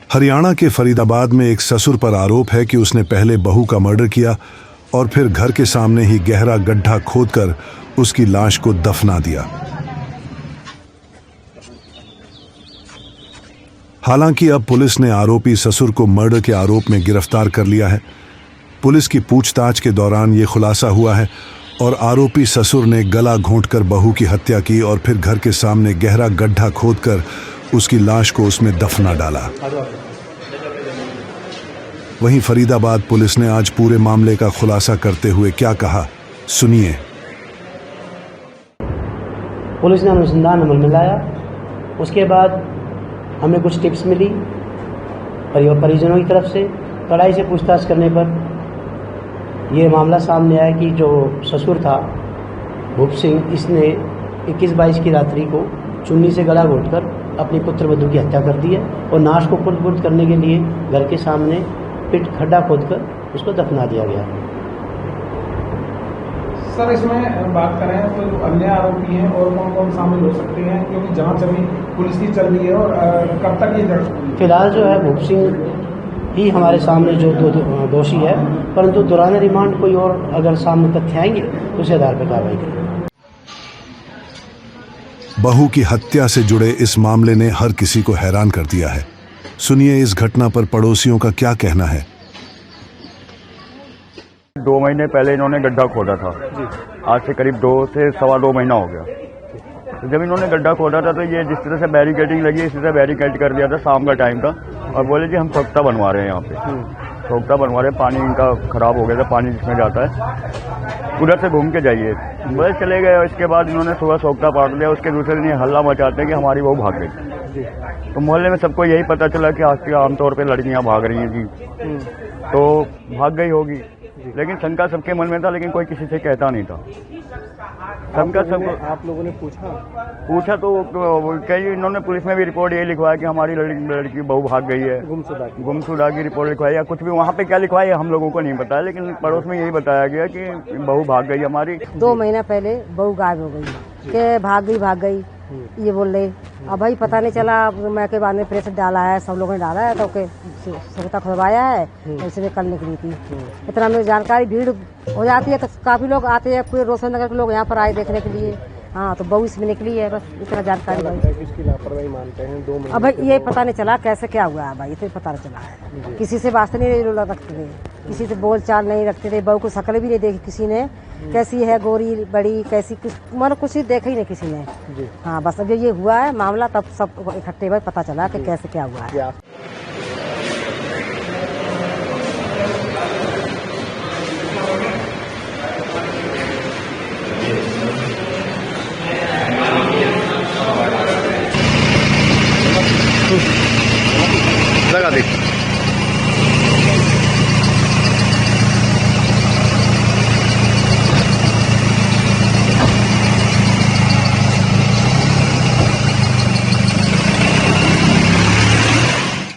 हरियाणा के फरीदाबाद में एक ससुर पर आरोप है कि उसने पहले बहू का मर्डर किया और फिर घर के सामने ही गहरा गड्ढा खोदकर उसकी लाश को दफना दिया। हालांकि अब पुलिस ने आरोपी ससुर को मर्डर के आरोप में गिरफ्तार कर लिया है। पुलिस की पूछताछ के दौरान यह खुलासा हुआ है और आरोपी ससुर ने गला घोंटकर बहू की हत्या की और फिर घर के सामने गहरा गड्ढा खोदकर उसकी लाश को उसमें दफना डाला। वहीं फरीदाबाद पुलिस ने आज पूरे मामले का खुलासा करते हुए क्या कहा, सुनिए। पुलिस ने अनुसंधान अमल में लाया। उसके बाद हमें कुछ टिप्स मिली परिजनों की तरफ से। कड़ाई से पूछताछ करने पर यह मामला सामने आया कि जो ससुर था भूप सिंह, इसने 21-22 की रात्रि को चुन्नी से गला घोंटकर अपनी पुत्र वधू की हत्या कर दी है और नाश को कुर्द करने के लिए घर के सामने पिट खड्डा खोदकर उसको दफना दिया गया। सर, इसमें बात करें तो जो अन्य आरोपी हैं और कौन कौन शामिल हो सकते हैं, क्योंकि जांच अभी पुलिस की चल रही है और कब तक ये जांच? फिलहाल जो है भूप सिंह ही हमारे सामने जो दोषी है, परंतु दौरान रिमांड कोई और अगर सामने तथ्य आएंगे तो उस आधार पर कार्रवाई करेंगे। बहू की हत्या से जुड़े इस मामले ने हर किसी को हैरान कर दिया है। सुनिए इस घटना पर पड़ोसियों का क्या कहना है। 2 महीने पहले इन्होंने गड्ढा खोदा था। आज से करीब 2 से सवा 2 महीना हो गया। तो जब इन्होंने गड्ढा खोदा था तो ये जिस तरह से बैरिकेडिंग लगी, इसी तरह बैरिकेड कर दिया था। शाम का टाइम था और बोले जी हम सोख्ता बनवा रहे हैं, यहाँ पे सोख्ता बनवा रहे हैं, पानी इनका खराब हो गया था, पानी जिसमें जाता है उधर से घूम के जाइए। बस चले गए। इसके बाद इन्होंने सुबह सोख्ता पाट दिया। उसके दूसरे दिन हल्ला मचाते हैं कि हमारी बहू भाग गई। तो मोहल्ले में सबको यही पता चला कि आज आमतौर पे लड़कियां भाग रही हैं जी, तो भाग गई होगी। लेकिन शंका सबके मन में था, लेकिन कोई किसी से कहता नहीं था। शंका सब आप लोगों ने पूछा तो कई इन्होंने पुलिस में भी रिपोर्ट ये लिखवाया कि हमारी लड़की बहू भाग गई है, गुमशुदा की रिपोर्ट लिखवाई या कुछ भी वहाँ पे क्या लिखवाई हम लोगों को नहीं पता, लेकिन पड़ोस में यही बताया गया कि बहू भाग गई हमारी। 2 महीना पहले बहू गायब हो गई के भाग गई ये बोल रहे। अब भाई पता नहीं चला। मैं के बाद में प्रेस डाला है, सब लोगों ने डाला है, तो सोख्ता खुदवाया है, इसलिए कल निकली थी। इतना में जानकारी भीड़ हो जाती है तो काफी लोग आते हैं, पूरे रोशन नगर के लोग यहाँ पर आए देखने के लिए। हाँ, तो बहू इसमें निकली है, बस इतना जानकारी भाई। किसकी लापरवाही मानते हैं? 2 महीने अब भाई ये पता नहीं चला कैसे क्या हुआ है भाई, इतना पता नहीं चला है। किसी से वास्ते नहीं रखते थे, किसी से बोल चाल नहीं रखते थे। बहू को शक्ल भी नहीं देखी किसी ने, कैसी है, गोरी बड़ी कैसी, मतलब कुछ देखा ही नहीं किसी ने। हाँ, बस अब ये हुआ है मामला, तब सब इकट्ठे भाई पता चला कि कैसे क्या हुआ है।